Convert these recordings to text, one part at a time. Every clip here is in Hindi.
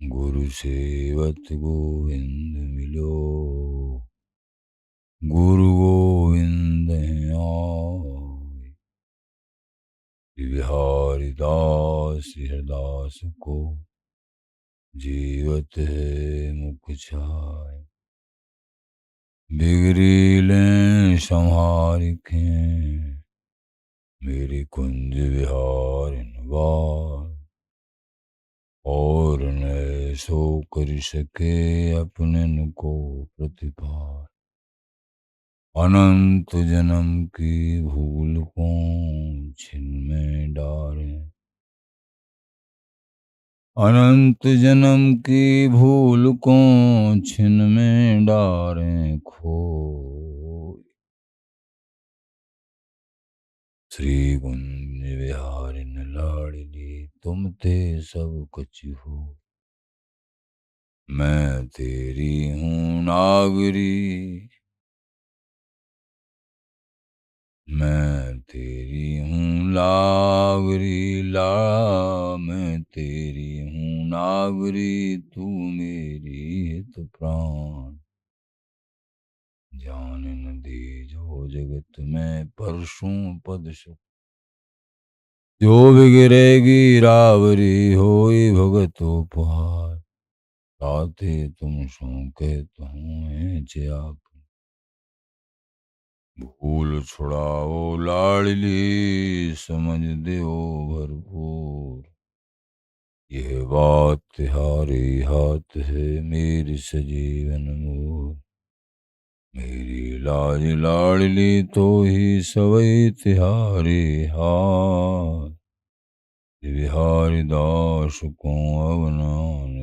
गुरु सेवत गोविंद मिलो, गुरु गोविंद आए। बिहारी दास हरदास को, जीवत है मुख छाय। बिगड़ी लें संहारिकें, मेरी कुंज विहार बार। और न सो कर सके अपने को प्रतिपार। अनंत जन्म की भूल को छिन डारे, अनंत जन्म की भूल को छिन में डारे खो। श्री कुंज विहारिन लाडली, तुम थे सब कुछ हो। मैं तेरी हूँ नागरी, मैं तेरी हूँ लावरी ला। मैं तेरी हूँ नागरी, तू मेरी हित प्राण। जान न दे जो जगत में परसों पद सुख। जो बिगड़ेगी रावरी, होई भगत उपहार। ताते तुम सो कहत हूँ आप। भूल छुड़ाओ लाडली, समझ दो भरपूर। यह बात तिहारे हाथ है, मेरी सजीवन मोर। मेरी लाज लाडली तो ही सवई तिहारे हाथ। बिहारी दास को अवनान,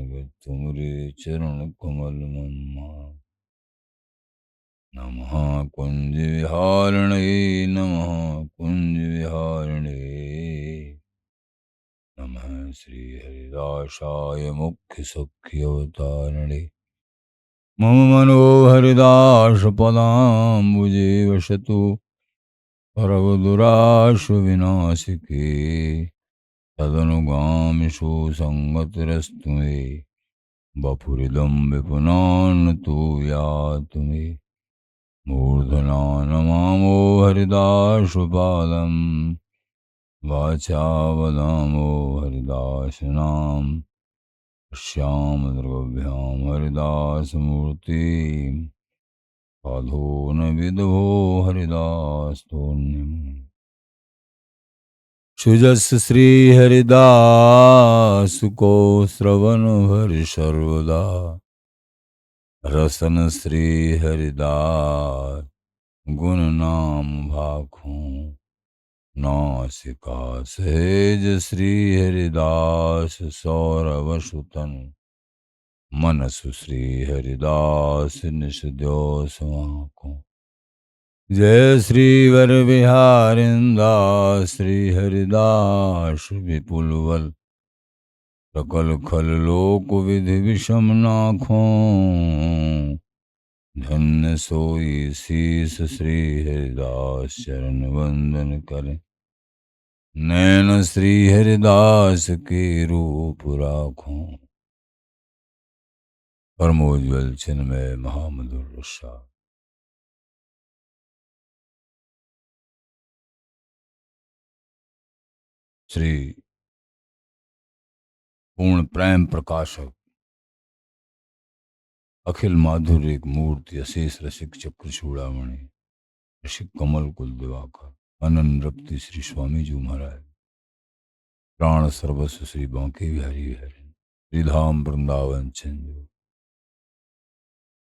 तुमरे चरण कमल मम्मा। नमः कुंज विहारिणे, नमः कुंज विहारिणे। नमः श्री हरिदासाय मुख्य सख्य अवतारिणे। मम मनोहरिदास पदाम्बुजे वसतु, परवदुराश विनाशिके। तदनुगामि सुसंगतिरस्तु मे, बपुरिदं विपुनान् तु यातु मे। मूर्धना नमामो हरिदासपादं, वाचा वदामो हरिदासनाम। श्यामदृगभ्यां हरिदासमूर्तिं, साधो न विदुः हरिदासतोऽन्यम्। सुजस श्री हरिदास को, श्रवण हरि सर्वदा। रसन श्री हरिदास, गुण नाम भाखों। नासिका सहज श्री हरिदास, सौरव सुतन। मनसु श्री हरिदास, निस द्यो समाको। जय श्री वर विहारिंदास, श्री हरिदास विपुल बल। सकल खल लोक विधि विषम नाखों। धन्य सोई शीस श्री हरिदास, चरण वंदन करें। नैन श्री हरिदास के रूप राखों। परमोज्वल चिन्मय महामधुर रसा। श्री पूर्ण प्रेम प्रकाशक, अखिल माधुर्य एक मूर्ति, अशेष रसिक चक्र चूड़ामणि, ऋषिक कमल कुल दिवाकर, अनन रप्ति श्री स्वामी जी महाराज। प्राण सर्वस्व श्री बांके बिहारी हरि, श्रीधाम वृंदावन चंद्र।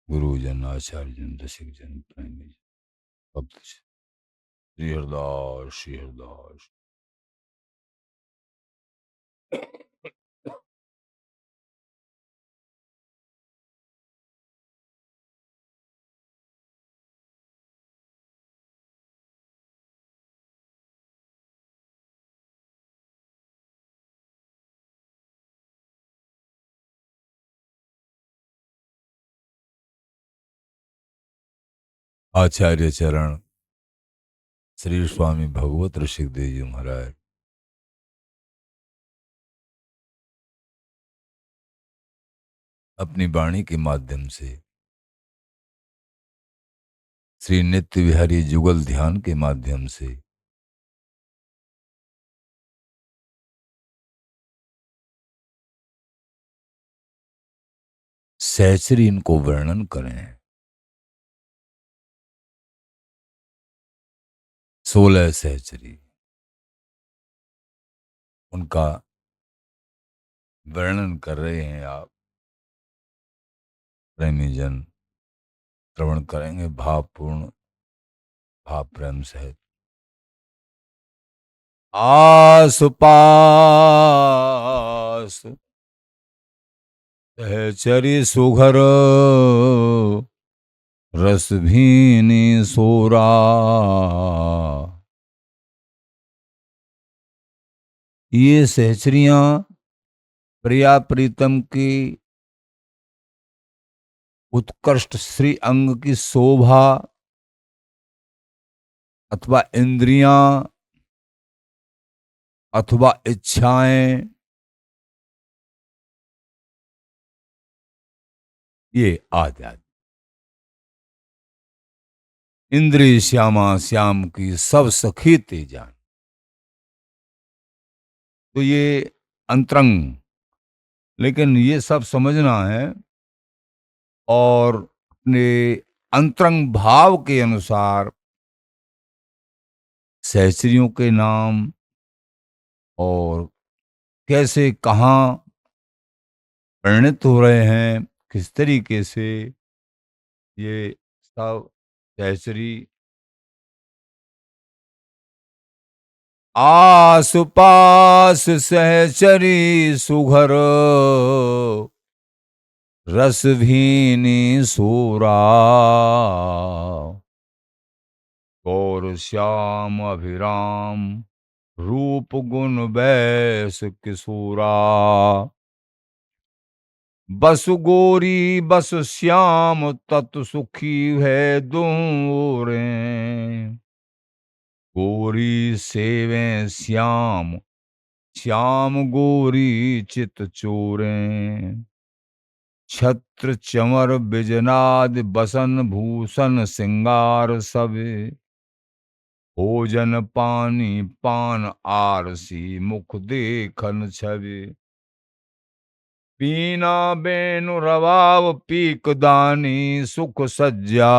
गुरुजन आचार्य जन रसिक जन प्रेमी भक्त श्री हरदास, श्री हरदास। आचार्य चरण श्री स्वामी भगवत ऋषिक देव जी महाराज। अपनी वाणी के माध्यम से, श्री नित्य विहारी जुगल ध्यान के माध्यम से सहचरी इनको वर्णन करें। 16 सहचरी, उनका वर्णन कर रहे हैं आप प्रेमी जन। श्रवण करेंगे भावपूर्ण, भाव प्रेम सहित। आस पास सहचरी सुघर, रस भीनी सोरा। ये सहचरियां प्रिया प्रीतम की उत्कृष्ट श्री अंग की शोभा अथवा इंद्रियां अथवा इच्छाएं, ये आध्यात्म इंद्रिय श्यामा श्याम की सब सखी तेजान। तो ये अंतरंग, लेकिन ये सब समझना है और अपने अंतरंग भाव के अनुसार सहचरियों के नाम और कैसे कहाँ परिणित हो रहे हैं, किस तरीके से ये सब सहचरी आस पास सहचरी सुघर, रस भीनी सूरा। गौर श्याम अभिराम, रूप गुण बैस किशोरा। बस गोरी बस श्याम, तत् सुखी है दूरें। गोरी सेवे श्याम, श्याम गोरी चित चोरें। छत्र चमर बिजनाद, बसन भूषण सिंगार सब। भोजन पानी पान आरसी, मुख देखन छवि। पीना बेनु रवाव, पीक दानी सुख सज्जा।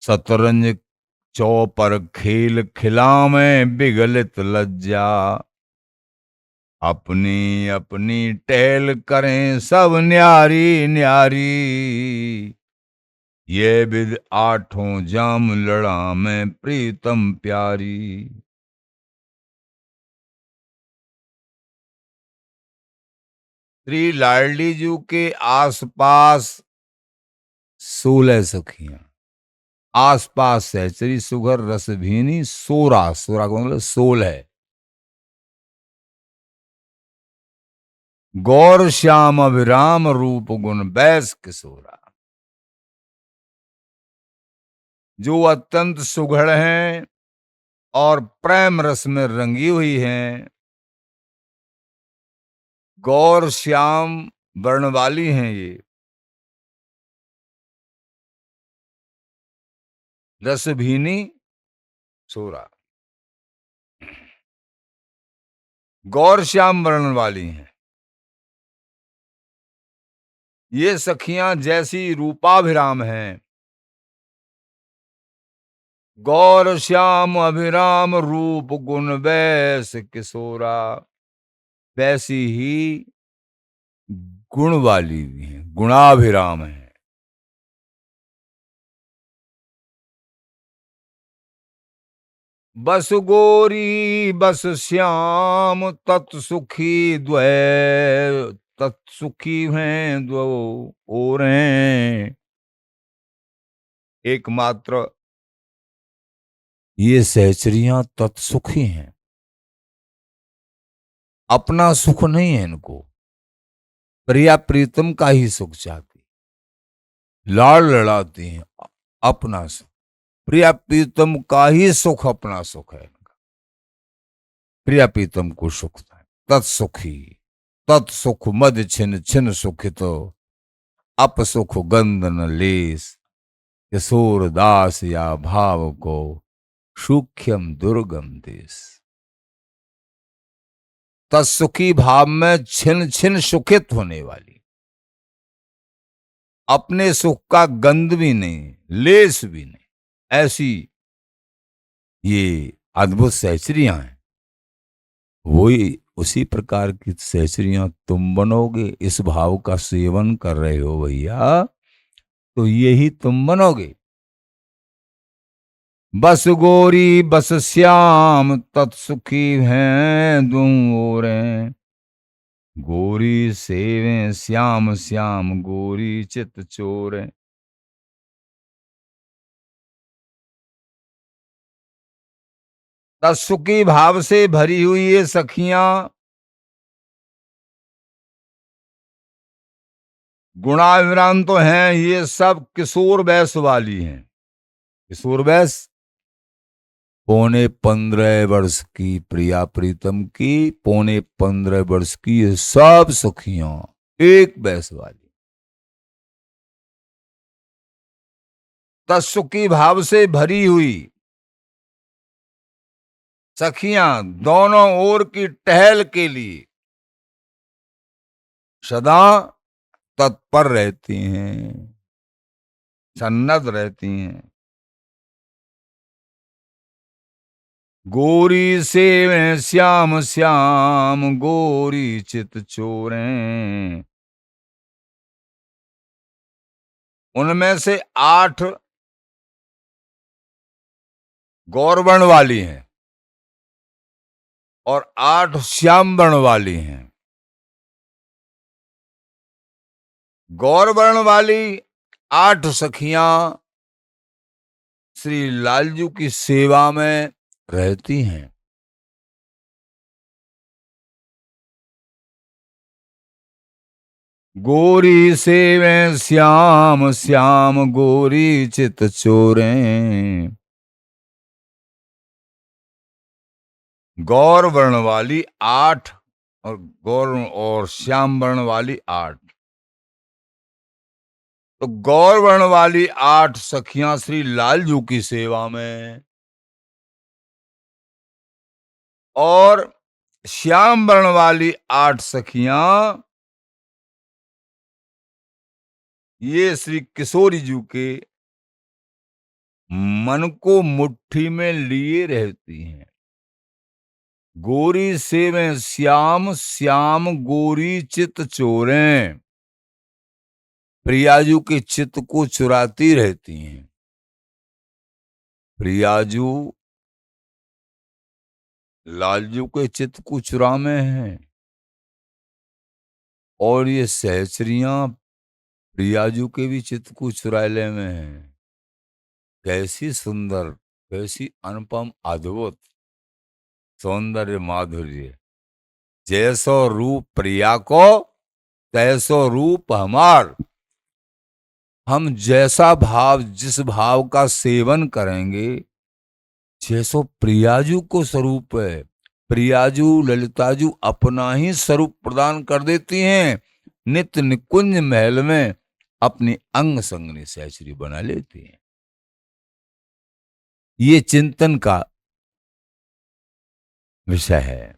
शतरंज चौपर खेल खिलावे, बिगलित लज्जा। अपनी अपनी टहल करें सब न्यारी न्यारी। ये विद आठों जाम लड़ा में प्रीतम प्यारी। श्री लाडली जी के आसपास 16 सखियां, आसपास सहचरी सुघर रस भीनी सोरा। सोरा का मतलब 16। गौर श्याम अभिराम, रूप गुण बैस किशोरा। जो अत्यंत सुघड़ हैं और प्रेम रस में रंगी हुई हैं। गौर श्याम वर्ण वाली हैं ये। रस भीनी सोरा, गौर श्याम वर्ण वाली हैं ये सखियां, जैसी रूपाभिराम हैं। गौर श्याम अभिराम, रूप गुण बैस किशोरा। वैसी ही गुण वाली भी हैं, गुणाभिराम हैं। बस गोरी बस श्याम, तत्सुखी द्वै। तत्सुखी हैं दो ओरें। एकमात्र ये सहचरियां तत्सुखी हैं। अपना सुख नहीं है इनको, प्रिया प्रीतम का ही सुख चाहती, लाड़ लड़ाती हैं अपना सुख। प्रिया प्रीतम का ही सुख अपना सुख है इनका। प्रिया प्रीतम को सुख है, तत्सुखी। तत्सुख मद छिन छिन सुखित, अप सुख गंध न लेस, किशोर दास या भाव को, सूक्ष्म दुर्गम देश। तत्सुखी भाव में छिन छिन सुखित होने वाली, अपने सुख का गंध भी नहीं, लेस भी नहीं, ऐसी ये अद्भुत सहचरियां हैं। वही उसी प्रकार की सहचरियां तुम बनोगे। इस भाव का सेवन कर रहे हो भैया, तो यही तुम बनोगे। बस गोरी बस श्याम तत्सुखी हैं दूं ओरें, गोरी सेवें श्याम श्याम गोरी चित चोरें। तत्सुखी भाव से भरी हुई ये सखियां गुणाविराम तो हैं, ये सब किशोर वैस वाली हैं। किशोर वैस 15.25 की प्रिया प्रीतम की, 15.25 की ये सब सखियां एक वैस वाली। तत्सुखी भाव से भरी हुई सखियां दोनों ओर की टहल के लिए सदा तत्पर रहती हैं, सन्नद्ध रहती हैं। गोरी सेवें श्याम श्याम गोरी चित चोरें। उनमें से 8 गौरवर्ण वाली हैं और 8 श्याम वर्ण वाली हैं। गौरवर्ण वाली 8 सखियां श्री लालजू की सेवा में रहती हैं। गोरी सेवें श्याम श्याम गोरी चित चोरें। गौर वर्ण वाली 8 और गौर और श्याम वर्ण वाली 8। तो गौर वर्ण वाली 8 सखियां श्री लालजू की सेवा में, और श्याम वर्ण वाली 8 सखियां ये श्री किशोरी जी के मन को मुट्ठी में लिए रहती हैं। गोरी सेवें श्याम श्याम गोरी चित चोरें। प्रियाजू के चित्त को चुराती रहती हैं। प्रियाजू लालजू के चित्त को चुरा में है, और ये सहचरियां प्रियाजू के भी चित्त को चुराले में है। कैसी सुंदर, कैसी अनुपम अद्भुत सौंदर्य माधुर्य। जैसो रूप प्रिया को तैसो रूप हमार। हम जैसा भाव, जिस भाव का सेवन करेंगे, जैसो प्रियाजू को स्वरूप है, प्रियाजू ललिताजू अपना ही स्वरूप प्रदान कर देती हैं। नित्य निकुंज महल में अपनी अंग संगनी सहचरी बना लेती हैं। ये चिंतन का विषय है।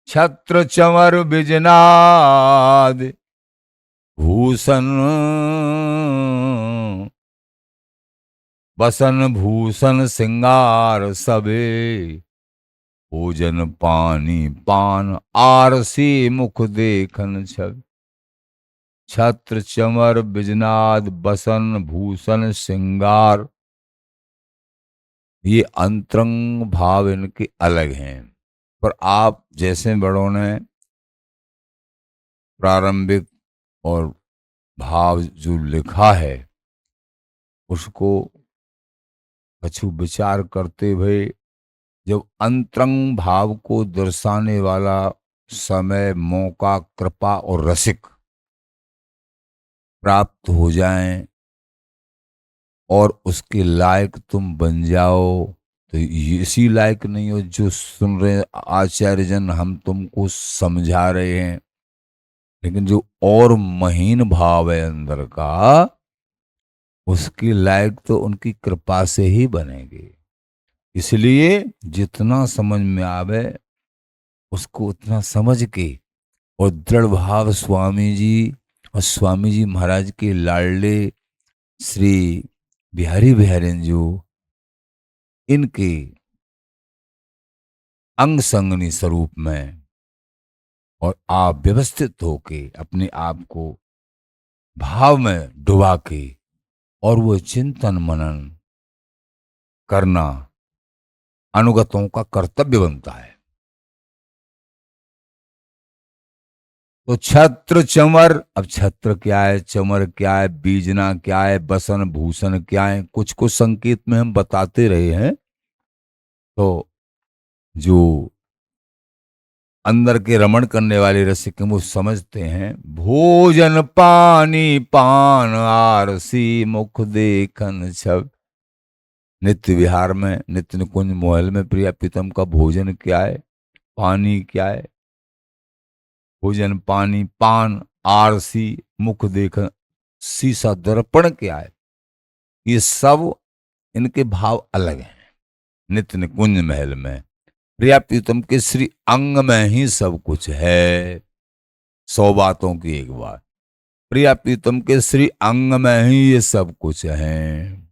छत्र चमर बिजनाद भूषण, बसन भूषण सिंगार सबे, भोजन पानी पान आरसी मुख देखन छवि। छत्र चमर बिजनाद बसन भूषण सिंगार, ये अंतरंग भाव इनके अलग हैं। पर आप जैसे बड़ों ने प्रारंभिक और भाव जो लिखा है उसको कछु विचार करते हुए, जब अंतरंग भाव को दर्शाने वाला समय, मौका, कृपा और रसिक प्राप्त हो जाएं, और उसके लायक तुम बन जाओ तो इसी लायक नहीं हो जो सुन रहे आचार्य जन, हम तुमको समझा रहे हैं, लेकिन जो और महीन भाव है अंदर का, उसकी लायक तो उनकी कृपा से ही बनेगी। इसलिए जितना समझ में आवे उसको उतना समझ के, और दृढ़ भाव स्वामी जी और स्वामी जी महाराज के लाडले श्री बिहारी बिहारीन जो इनके अंग संगनी स्वरूप में, और आप व्यवस्थित होके अपने आप को भाव में डुबा के, और वो चिंतन मनन करना अनुगतों का कर्तव्य बनता है। तो छत्र चमर, अब छत्र क्या है, चमर क्या है, बीजना क्या है, बसन भूषण क्या है, कुछ कुछ संकेत में हम बताते रहे हैं। तो जो अंदर के रमण करने वाले रसिक वो समझते हैं। भोजन पानी पान आरसी मुख देखन छब। नित्य विहार में, नित्य निकुंज मोहल में प्रिया प्रीतम का भोजन क्या है, पानी क्या है, भोजन पानी पान आरसी मुख देखन, शीशा दर्पण क्या है, ये सब इनके भाव अलग हैं। नित्य निकुंज महल में प्रिया प्रीतम के श्री अंग में ही सब कुछ है। 100 बातों की एक बात, प्रिया प्रीतम के श्री अंग में ही ये सब कुछ है।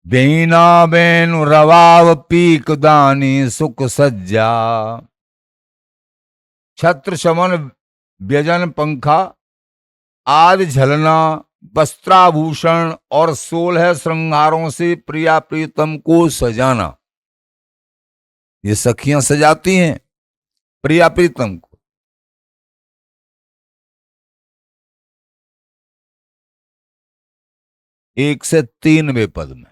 बेना बेनु रवाव पीक दानी सुख सज्जा। छत्र शमन व्यजन पंखा आदि झलना वस्त्राभूषण और 16 श्रृंगारों से प्रिया प्रीतम को सजाना। ये सखियां सजाती हैं प्रिया प्रीतम को। 1 से 3वें पद में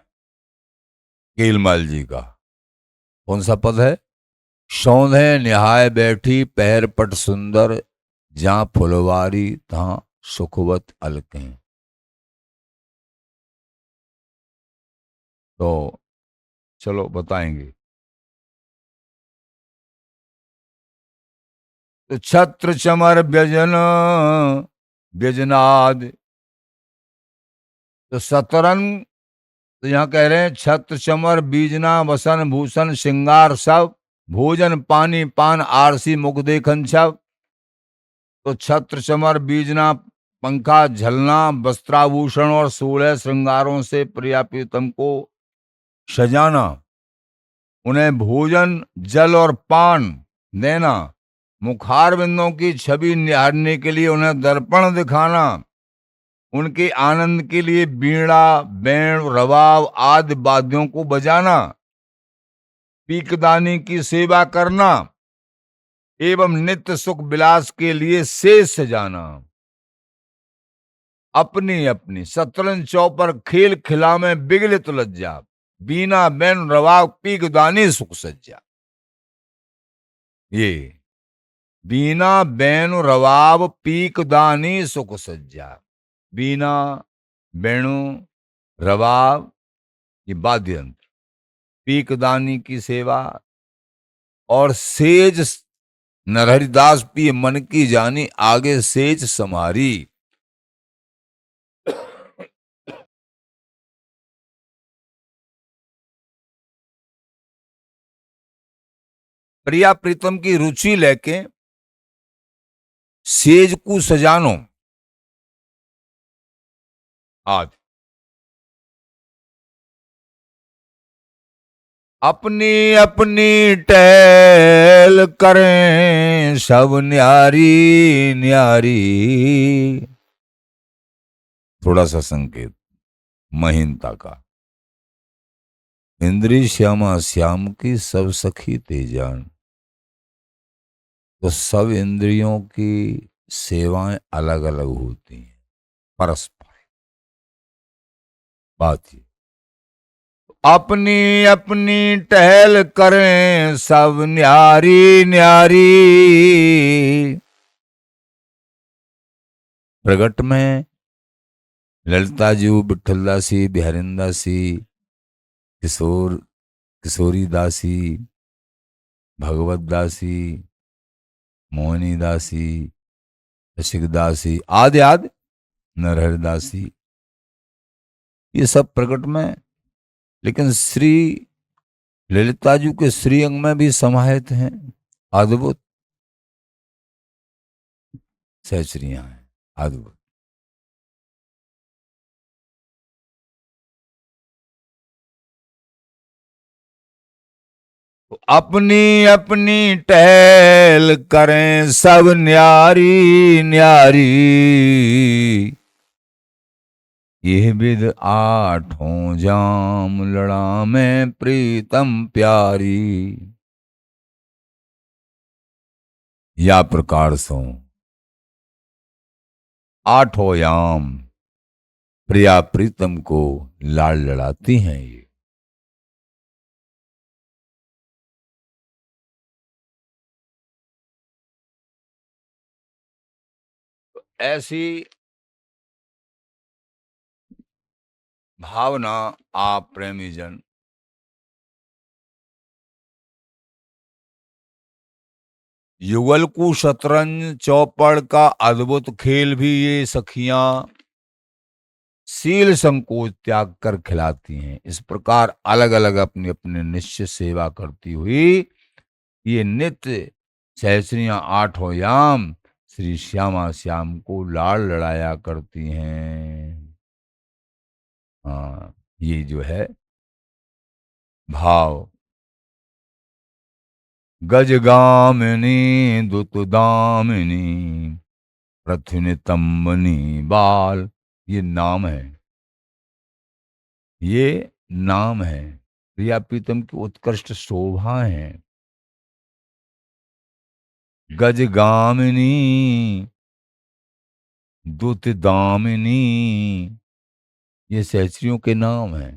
केलमाल जी का कौन सा पद है? सौंधे निहाय बैठी पैर पट सुंदर, जहां फुलवारी तहां सुखवत अलकें। तो चलो बताएंगे। तो छत्र चमर व्यजन व्यजनाद, तो सतरंग, तो यहाँ कह रहे हैं छत्र चमर बीजना वसन भूषण श्रृंगार सब, भोजन पानी पान आरसी मुख देखन सब। तो छत्र चमर बीजना पंखा झलना वस्त्राभूषण और 16 श्रृंगारों से प्रिया प्रीतम को सजाना, उन्हें भोजन जल और पान देना, मुखार बिंदों की छवि निहारने के लिए उन्हें दर्पण दिखाना, उनके आनंद के लिए बीड़ा बैंड रवाव आदि वाद्यों को बजाना, पीकदानी की सेवा करना एवं नित्य सुख विलास के लिए शेष सजाना। अपनी अपनी शतरंज चौपर खेल खिला में बिगलित लज्जा, बीना बैन रवाव पीकदानी सुख सज्जा। ये बीना बैन रवाब पीकदानी सुख सज्जा। बीना बेणु रवाब ये वाद्य यंत्र, पीकदानी की सेवा और सेज नरहरिदास पी मन की जानी आगे सेज समारी। प्रिया प्रीतम की रुचि लेके सेज को सजानो आज अपनी अपनी टहल करें सब न्यारी न्यारी। थोड़ा सा संकेत महीनता का। इंद्री श्यामा श्याम की सब सखी तेजान, तो सब इंद्रियों की सेवाएं अलग अलग होती हैं परस्पर। बात ये अपनी अपनी टहल करें सब न्यारी न्यारी। प्रगट में ललिता जी, विठल दासी, बिहारिन दासी, किशोर किशोरी दासी, भगवत दासी, मोहिनी दासी, रसिक दासी, आदि आदि, नरहरि दासी, ये सब प्रकट में। लेकिन श्री ललिता जी के श्री अंग में भी समाहित हैं अद्भुत सहचरियां हैं, अद्भुत। तो अपनी अपनी टहल करें सब न्यारी न्यारी, ये विध आठों जाम लड़ा में प्रीतम प्यारी। या प्रकार सो आठों याम प्रिया प्रीतम को लाड़ लड़ाती हैं ये। ऐसी भावना आप प्रेमी जन युगल को शतरंज चौपड़ का अद्भुत खेल भी ये सखियां शील संकोच त्याग कर खिलाती हैं। इस प्रकार अलग अलग अपनी अपनी निश्चित सेवा करती हुई ये नित्य सहस्रियां आठों याम श्री श्यामा श्याम को लाड़ लड़ाया करती हैं। हाँ, ये जो है भाव, गजगामिनी दुतुदामिनी पृथ्वी बाल, ये नाम है, ये नाम है। प्रिया प्रीतम की उत्कृष्ट शोभा है। गजगामिनी दुतदामिनी, ये सहचरियों के नाम है।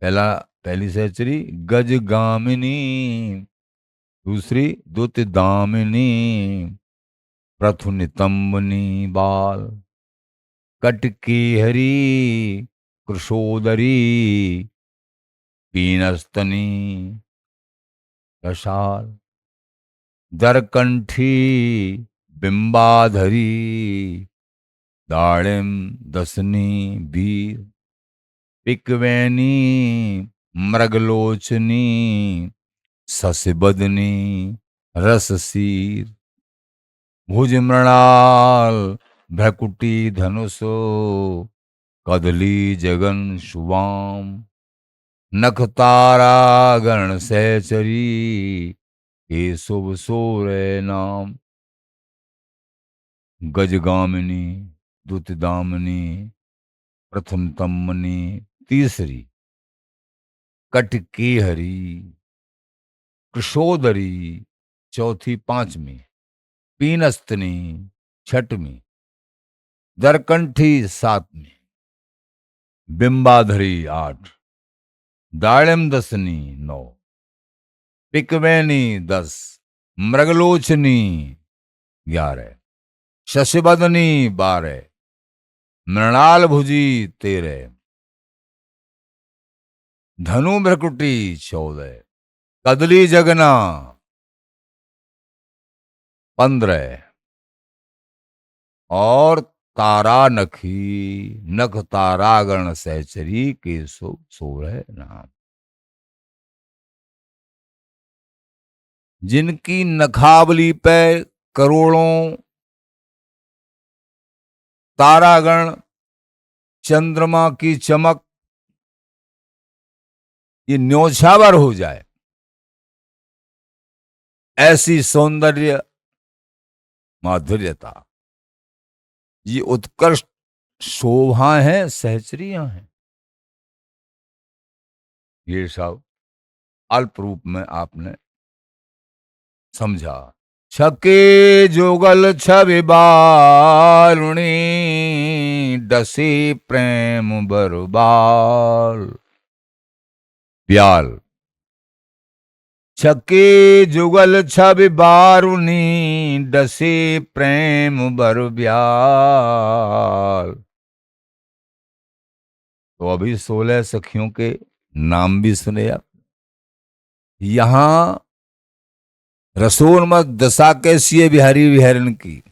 पहली सहचरी गजगामिनी, दूसरी दुतदामिनी पृथुनितंबनी बाल, कटकी हरी कृशोदरी पीनस्तनी कशाल, दरकंठी बिंबाधरी दाड़िम दसनी बीर, पिकवैनी मृगलोचनी ससबदनी रससीर, भुज मृणाल भ्रकुटी धनुषो कदली जगन शुभाम, नख तारा गण सहचरी के शुभ सोरे नाम। गजगामिनी दुतदामिनी प्रथम तमनी तीसरी, कटकी हरी कृशोदरी चौथी पांचवी, पीनस्तनी छठवीं, दरकंठी सातवीं, बिंबाधरी आठ, दाड़िम दसनी नौ, पिकवैनी 10, मृगलोचनी 11, शशिबदनी 12, मृणाल भुजी 13, धनु भ्रकुटी 14, कदली जगना 15 और तारा नखी नख तारागण सहचरी के 16 नाम। जिनकी नखावली पे करोड़ों तारागण चंद्रमा की चमक ये न्योछावर हो जाए, ऐसी सौंदर्य माधुर्यता, ये उत्कृष्ट शोभा है, सहचरियां हैं। ये सब अल्प रूप में आपने समझा। छके जोगल छवि बारुणी डसी प्रेम बरबाल, ब्याल छके जुगल छवि बारुनी, डसे प्रेम बर ब्याल। तो अभी 16 सखियों के नाम भी सुने आप। यहां रसोन्मत्त दशा कैसी है बिहारी बिहारिन की,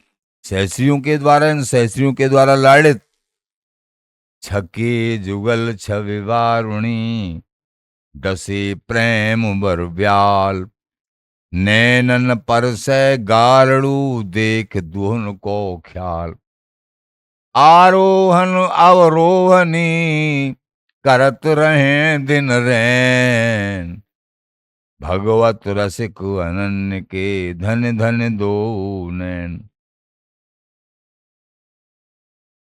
सहस्त्रियों के द्वारा, इन सहस्त्रियों के द्वारा लाड़ित। छके जुगल छवि वारुणी, डसे प्रेम बर ब्याल। नैनन परसै गारड़ू, देख दुहन को ख्याल। आरोहन अवरोहनी, करत रहे दिन रैन। भगवत रसिक अनन्य के, धन धन दो नैन।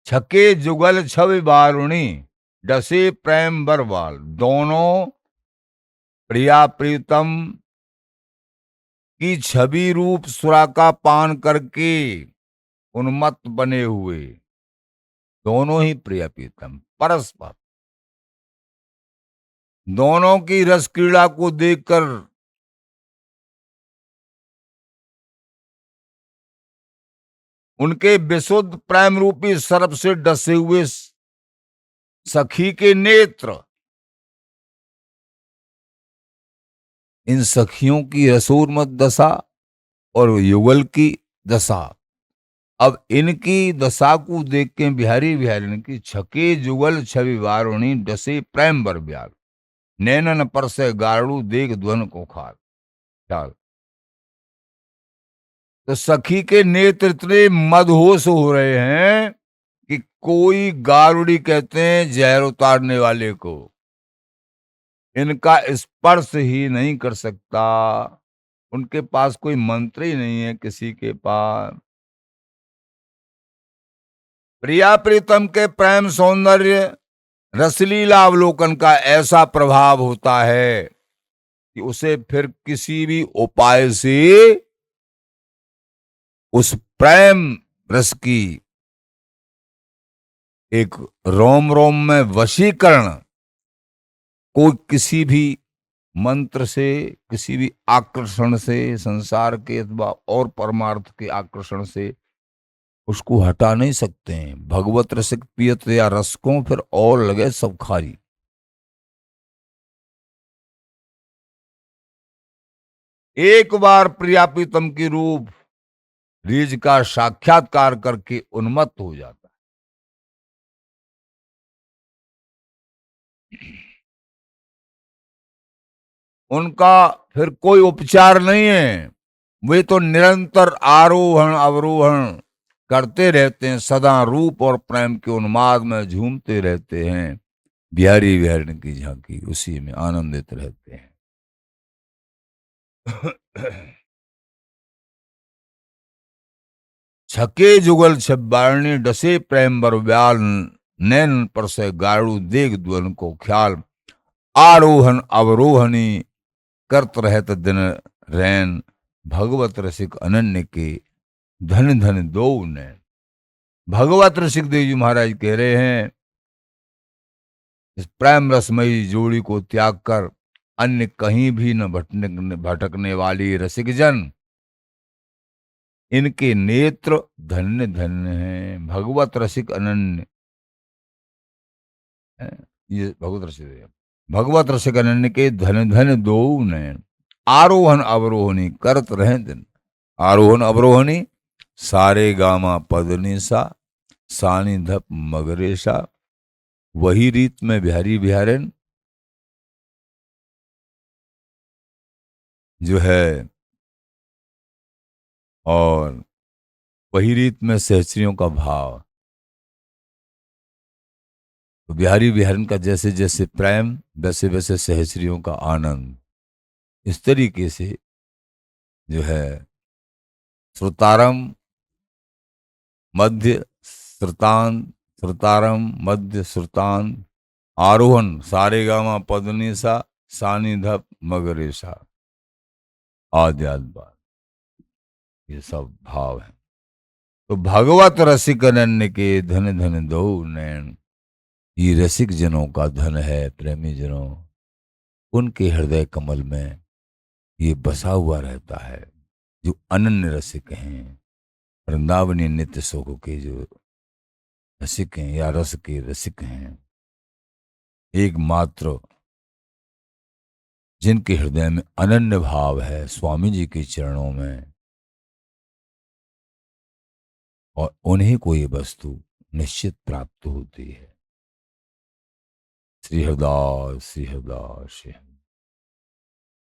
छके जुगल छवि बारुणी, डसे प्रेम बरबाल। दोनों प्रिया प्रीतम की छवि रूप सुरा का पान करके उन्मत्त बने हुए, दोनों ही प्रिया प्रीतम परस्पर, दोनों की रस क्रीड़ा को देखकर उनके विशुद्ध प्रेम रूपी सर्प से डसे हुए सखी के नेत्र, इन सखियों की रसोन्मत्त दशा और युगल की दशा, अब इनकी दशा को देख के बिहारी बिहारी की छके जुगल छवि वारुणी, डसे प्रेम बर ब्याल। नैनन पर से गाड़ू, देख ध्वन को खाल चाल। तो सखी के नेत्र इतने मदहोश हो रहे हैं कि कोई गारुड़ी कहते हैं जहर उतारने वाले को, इनका स्पर्श ही नहीं कर सकता। उनके पास कोई मंत्र ही नहीं है किसी के पास। प्रिया प्रीतम के प्रेम सौंदर्य रसलीला अवलोकन का ऐसा प्रभाव होता है कि उसे फिर किसी भी उपाय से उस प्रेम रस की एक रोम रोम में वशीकरण को किसी भी मंत्र से, किसी भी आकर्षण से, संसार के अथवा और परमार्थ के आकर्षण से उसको हटा नहीं सकते हैं। भगवत रसिक पियत या रसकों, फिर और लगे सब खारी। एक बार प्रिया प्रीतम की रूप रीझ का साक्षात्कार करके उन्मत्त हो जाता है। उनका फिर कोई उपचार नहीं है, वे तो निरंतर आरोहण अवरोहण करते रहते हैं, सदा रूप और प्रेम के उन्माद में झूमते रहते हैं। बिहारी बिहारी की झांकी उसी में आनंदित रहते हैं। छके जुगल छब्बारणी, डसे प्रेम बर ब्याल। नैन पर से गाड़ू, देख द्वन को ख्याल। आरोहन अवरोहनी, करत रहत दिन रैन। भगवत रसिक अनन्य के, धन धन दो नैन। भगवत रसिक देव जी महाराज कह रहे हैं, इस प्रेम रसमयी जोड़ी को त्याग कर अन्य कहीं भी न भटकने वाली रसिक जन, इनके नेत्र धन्य धन्य हैं। भगवत रसिक अनन्य, ये भगवत रसिक, भगवत रसिक अनन्य के धन धन दो नैन। आरोहन अवरोहनी, करत रहे दिन। आरोहन अवरोहनी, सारे गामा पदनी सा, सानी धप मगरेशा। वही रीत में बिहारी बिहारन जो है, और वही रीत में सहस्त्रियों का भाव। तो बिहारी बिहारन का जैसे जैसे प्रेम, वैसे वैसे सहस्त्रियों का आनंद। इस तरीके से जो है श्रुतारम मध्य श्रुतांत, श्रुतारम मध्य श्रुतांत, आरोहण सारे गामा पदनीसा, सानी धप मगरेशा, आद्याद, ये सब भाव है। तो भगवत रसिक अनन्य के, धन धन दो नैन। ये रसिक जनों का धन है, प्रेमी जनों, उनके हृदय कमल में ये बसा हुआ रहता है। जो अनन्य रसिक हैं, वृंदावनी नित्य सुख के जो रसिक हैं या रस के रसिक हैं, एकमात्र जिनके हृदय में अनन्य भाव है स्वामी जी के चरणों में, और उन्हीं को ये वस्तु निश्चित प्राप्त होती है। श्री हरदास, श्री हरदास, श्री हरदास।